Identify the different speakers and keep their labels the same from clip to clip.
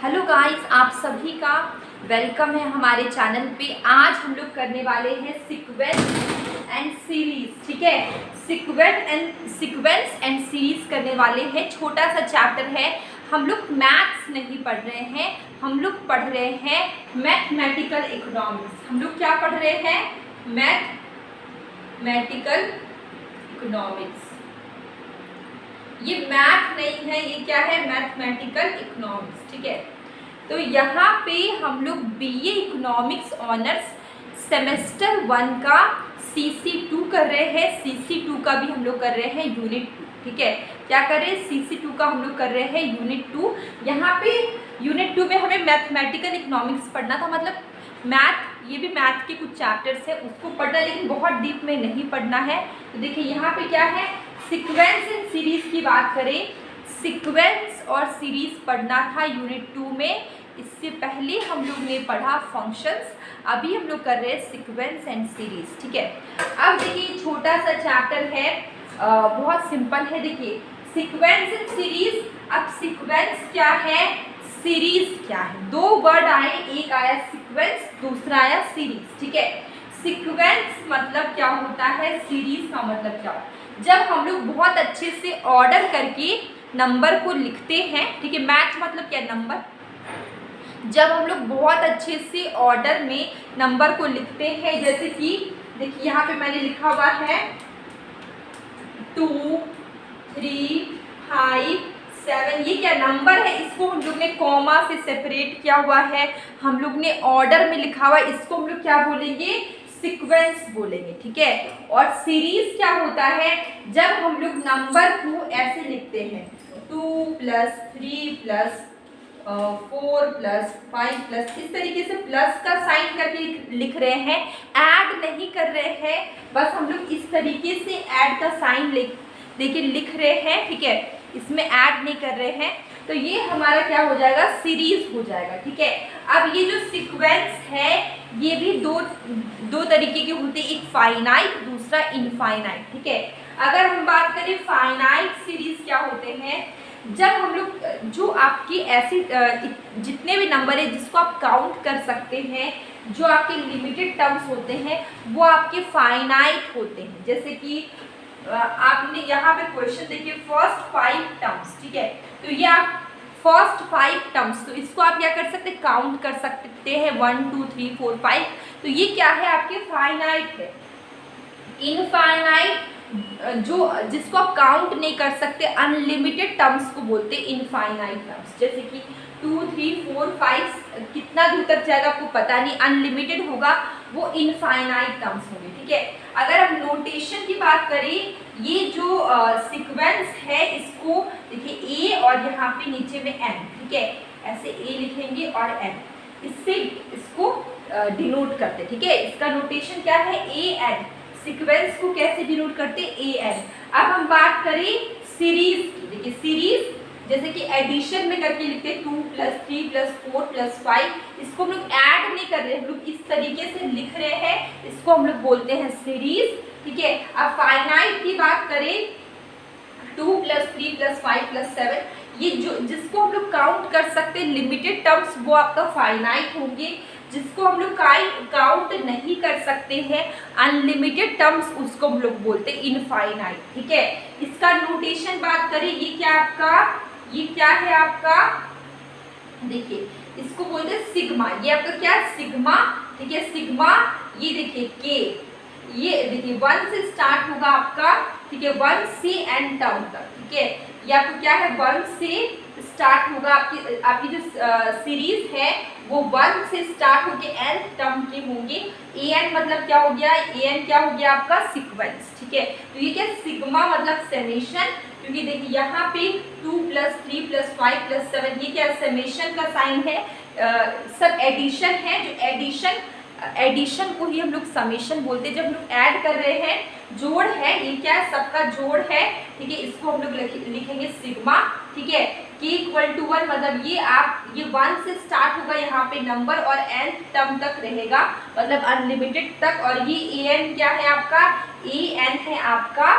Speaker 1: Hello guys, आप सभी का वेलकम है हमारे चैनल पे। आज हम लोग करने वाले हैं सीक्वेंस एंड सीरीज। ठीक है, सीक्वेंस एंड सीरीज करने वाले हैं। छोटा सा चैप्टर है। हम लोग मैथ्स नहीं पढ़ रहे हैं, हम लोग पढ़ रहे हैं मैथमेटिकल इकोनॉमिक्स। हम लोग क्या पढ़ रहे हैं? Mathematical economics. ये मैथ नहीं है, ये क्या है? Mathematical economics. ठीक है, तो यहाँ पे हम लोग बीए इकोनॉमिक्स ऑनर्स सेमेस्टर 1 का CC2 कर रहे हैं। CC2 का भी हम लोग कर रहे हैं यूनिट 2। ठीक है, क्या कर रहे हैं? CC2 का हम लोग कर रहे हैं यूनिट 2। यहाँ पे यूनिट 2 में हमें मैथमेटिकल इकोनॉमिक्स पढ़ना था, मतलब मैथ, ये भी मैथ के कुछ चैप्टर्स है उसको पढ़ना, लेकिन बहुत डीप में नहीं पढ़ना है। तो देखिए यहाँ पे क्या है, सीक्वेंस एंड सीरीज की बात करें, सीक्वेंस और सीरीज पढ़ना था यूनिट 2 में। इससे पहले हम लोग ने पढ़ा फंक्शंस, अभी हम लोग कर रहे हैं सीक्वेंस एंड सीरीज। ठीक है, अब देखिए छोटा सा चैप्टर है, बहुत सिंपल है। देखिए सीक्वेंस एंड सीरीज। अब सीक्वेंस क्या है, सीरीज क्या है? दो वर्ड आए, एक आया सीक्वेंस, दूसरा आया सीरीज। ठीक है, सीक्वेंस मतलब क्या होता है, सीरीज का मतलब क्या होता है? जब हम लोग बहुत अच्छे से ऑर्डर करके नंबर को लिखते हैं। ठीक है, मैथ मतलब क्या? नंबर। जब हम लोग बहुत अच्छे से ऑर्डर में नंबर को लिखते हैं, जैसे कि देखिए यहाँ पे मैंने लिखा हुआ है 2, 3, 5, 7। ये क्या नंबर है? इसको हम लोग ने कॉमा से सेपरेट किया हुआ है, हम लोग ने ऑर्डर में लिखा हुआ है, इसको हम लोग क्या बोलेंगे? सीक्वेंस बोलेंगे। ठीक है, और सीरीज क्या होता है? जब हम लोग नंबर को ऐसे लिखते हैं 2 + 3 + 4 + 5 +, इस तरीके से प्लस का साइन करके लिख रहे हैं, ऐड नहीं कर रहे हैं। बस हम लोग इस तरीके से ऐड का साइन देखिए लिख रहे हैं। ठीक है, इसमें ऐड नहीं कर रहे हैं, तो ये हमारा क्या हो जाएगा? सीरीज हो जाएगा। ठीक है, अब ये जो सीक्वेंस है ये भी दो तरीके के होते हैं, एक फाइनाइट, दूसरा इनफाइनाइट। ठीक है, अगर हम बात करें फाइनाइट सीरीज क्या होते हैं, जब हम लोग जो आपकी ऐसी जितने भी नंबर है जिसको आप काउंट कर सकते हैं, जो आपके लिमिटेड टर्म्स होते हैं, वो आपके फाइनाइट होते हैं। जैसे कि आपने यहाँ पे क्वेश्चन देखिए, फर्स्ट 5 टर्म्स। ठीक है, तो ये आप फर्स्ट 5 टर्म्स, तो इसको आप क्या कर सकते हैं? काउंट कर सकते हैं 1 2 3 4 5। तो ये क्या है? आपके फाइनाइट है। इनफाइनाइट जो जिसको आप काउंट नहीं कर सकते, अनलिमिटेड टर्म्स को बोलते हैं इनफाइनाइट टर्म्स। जैसे कि 2 3 4 5 कितना दूर तक जाएगा आपको पता नहीं, अनलिमिटेड होगा, वो इनफाइनाइट टर्म्स होंगे। ठीक है, अगर हम नोटेशन की बात करें, ये जो सीक्वेंस है इसको देखिए ए और यहाँ पे नीचे में एन। ठीक है, ऐसे ए लिखेंगे और एन, इससे इसको डिनोट करते। ठीक है, इसका नोटेशन क्या है? A N. सीक्वेंस को कैसे डिनोट करते? A N. अब हम बात करें सीरीज की। देखिए सीरीज जैसे कि एडिशन में करके लिखते हैं 2 + 3 + 4 + 5, इसको हम लोग ऐड नहीं कर रहे, हम लोग इस तरीके से लिख रहे हैं, इसको हम लोग बोलते हैं सीरीज। ठीक है, अब फाइनाइट की बात करें, 2 + 3 + 5 + 7, ये जो जिसको हम लोग काउंट कर सकते हैं लिमिटेड टर्म्स, वो आपका फाइनाइट होंगे। जिसको हम लोग काउंट नहीं कर सकते हैं, अनलिमिटेड टर्म्स, उसको हम लोग बोलते हैं इनफाइनाइट। ठीक है, इसका नोटेशन बात करें, ये क्या आपका, ये क्या है आपका? देखिए इसको बोलते हैं सिग्मा। ये आपका क्या? सिग्मा। ठीक है, सिग्मा। ये देखिए के, ये देखिए 1 से स्टार्ट होगा आपका। ठीक है, 1 से एन टर्म तक। ठीक है, ये आपको क्या है? 1 से स्टार्ट होगा। आपकी जो सीरीज है वो 1 से स्टार्ट होके एन टर्म के होंगे। ए एन मतलब क्या हो गया? ए एन क्या हो गया आपका? सीक्वेंस। ठीक है, तो ये क्या? सिग्मा मतलब समेशन, क्योंकि देखिए यहाँ पे 2 + 3 + 5 + 7, ये क्या? समेशन का साइन है। सब एडिशन है, जो एडिशन को ही हम लोग समेशन बोलते हैं। जब हम लोग ऐड कर रहे हैं, जोड़ है, ये क्या है? सबका जोड़ है। ठीक है, इसको हम लोग लिखेंगे सिग्मा। ठीक है, k = 1 मतलब ये आप, ये 1 से स्टार्ट होगा यहाँ पे नंबर और n टर्म तक रहेगा, मतलब अनलिमिटेड तक। और ये an क्या है आपका? an है आपका,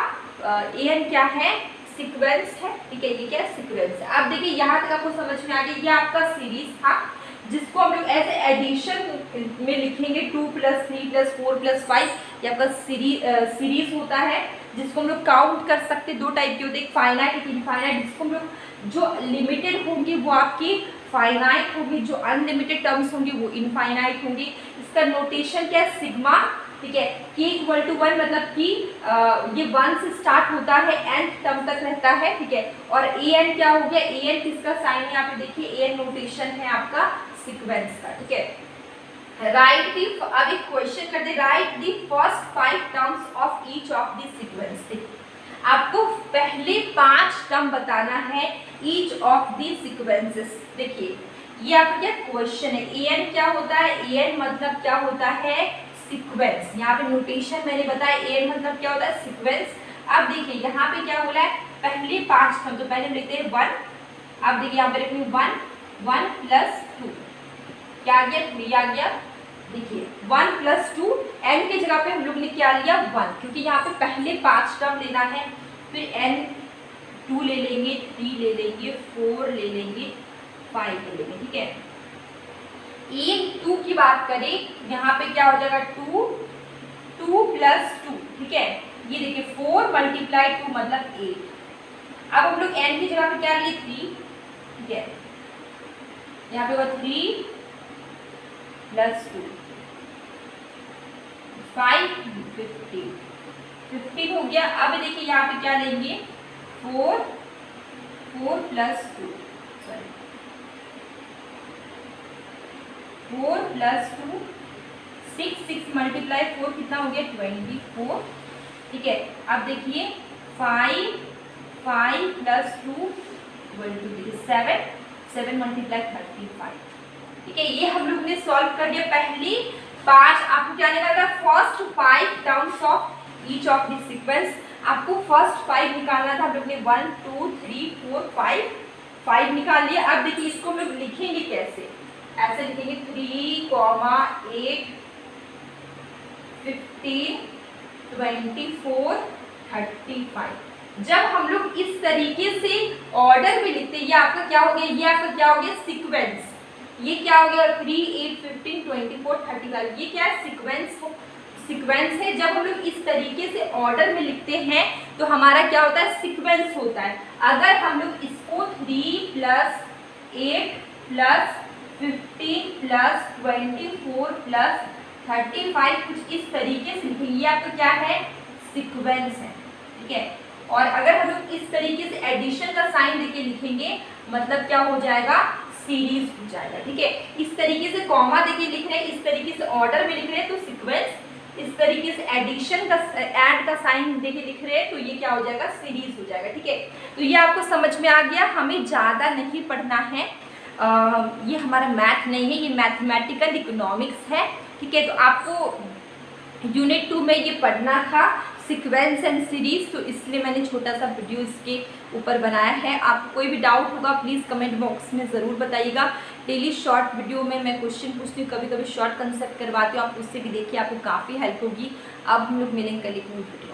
Speaker 1: an क्या है? सीक्वेंस है, ठीक है, ये क्या है सीक्वेंस है। अब देखिए यहाँ तक आपको समझ में आ गया, ये आपका सीरीज था जिसको हम लोग ऐसे एडिशन में लिखेंगे 2 + 3 + 4 + 5, ये आपका सीरीज होता है जिसको हम लोग काउंट कर सकते हैं। दो टाइप के होते हैं, एक फाइनाइट एक इनफाइनाइट, जिसको हम लोग जो लिमिटेड होंगी वो आपकी फाइनाइट होगी, जो अनलिमिटेड टर्म्स होंगी वो इनफाइनाइट होंगी। इसका नोटेशन क्या है सिग्मा, ठीक है, k = 1 मतलब कि ये 1 से स्टार्ट होता है nth टर्म तक रहता है, ठीक है। और an क्या हो गया, an किसका साइन है यहाँ पे देखिए, an नोटेशन है आपका सीक्वेंस का, ठीक है। राइट दी, अब एक क्वेश्चन करते हैं, right the first 5 terms of each of the sequence. आपको पहले 5 टर्म बताना है ईच ऑफ दी सीक्वेंसेस। देखिए ये आपका क्या क्वेश्चन है, an क्या होता है, an मतलब क्या होता है सीक्वेंस। यहाँ पे नोटेशन मैंने बताया, an मतलब क्या होता है सीक्वेंस। अब देखिए यहाँ पे क्या बोला है, पहले 5 टर्म, तो पहले हम लिखते हैं 1। अब देखिए यहाँ पे लिखेंगे 1 + 2, क्या आ गया 3 आ गया। देखिए 1 + 2, n के जगह पे हम लोग ने क्या लिया 1, क्योंकि यहाँ पे पहले 5 टर्म लेना है, फिर n 2 ले लेंगे, 3 ले लेंगे, 4 ले लेंगे, 5 ले लेंगे, ठीक है। 2 की बात करें, यहाँ पे क्या हो जाएगा 2 + 2, ठीक है। ये देखिए 4 × 2 मतलब 8। अब हम लोग n की जगह पे क्या लिए 3, ठीक है, यहाँ पे होगा 3 + 2 5 15 हो गया। अब देखिए यहाँ पे क्या लेंगे 4 + 2 सॉरी 4 + 2 6 × 4 कितना हो गया 24, ठीक है। अब देखिए 5 + 2 7 7 × 35, ठीक है। ये हम लोग ने सॉल्व कर दिया पहली 5। आपको क्या निकालना था, first 5 terms of each of this sequence. आपको फर्स्ट 5 निकालना था, हम लोग ने 1 2 3 4 5 निकाल लिया। अब देखिए इसको हम लोग लिखेंगे कैसे, ऐसे लिखेंगे 3, 8 15 24 35। जब हम लोग इस तरीके से ऑर्डर में लिखते हैं, ये आपका क्या हो गया, ये आपका क्या हो गया सीक्वेंस। ये क्या हो गया 3 8 15 24 35, ये क्या है सीक्वेंस है। जब हम लोग इस तरीके से ऑर्डर में लिखते हैं तो हमारा क्या होता है सीक्वेंस होता है। अगर हम लोग इसको 3 + 8 + 15 + 24 + 35 कुछ इस तरीके से लिखेंगे, ये आपका क्या है सीक्वेंस है, ठीक है। और अगर हम लोग इस तरीके से एडिशन का साइन देके लिखेंगे मतलब क्या हो जाएगा सीरीज हो जाएगा, ठीक है। इस तरीके से कॉमा देके लिख रहे हैं, इस तरीके से ऑर्डर में लिख रहे हैं तो सीक्वेंस, इस तरीके से एडिशन का ऐड का साइन देके लिख रहे हैं तो ये क्या हो जाएगा सीरीज हो जाएगा, ठीक है। तो ये आपको समझ में आ गया, हमें ज़्यादा नहीं पढ़ना है, ये हमारा मैथ नहीं है, ये मैथमेटिकल इकोनॉमिक्स है, ठीक है। तो आपको यूनिट 2 में ये पढ़ना था सीक्वेंस एंड सीरीज, तो इसलिए मैंने छोटा सा वीडियो इसके ऊपर बनाया है। आपको कोई भी डाउट होगा प्लीज़ कमेंट बॉक्स में ज़रूर बताइएगा। डेली शॉर्ट वीडियो में मैं क्वेश्चन पूछती हूँ, कभी कभी शॉर्ट कंसेप्ट करवाती हूँ, आप उससे भी देखिए, आपको काफ़ी हेल्प होगी। अब हम लोग मिलेंगे कल एक न्यू वीडियो।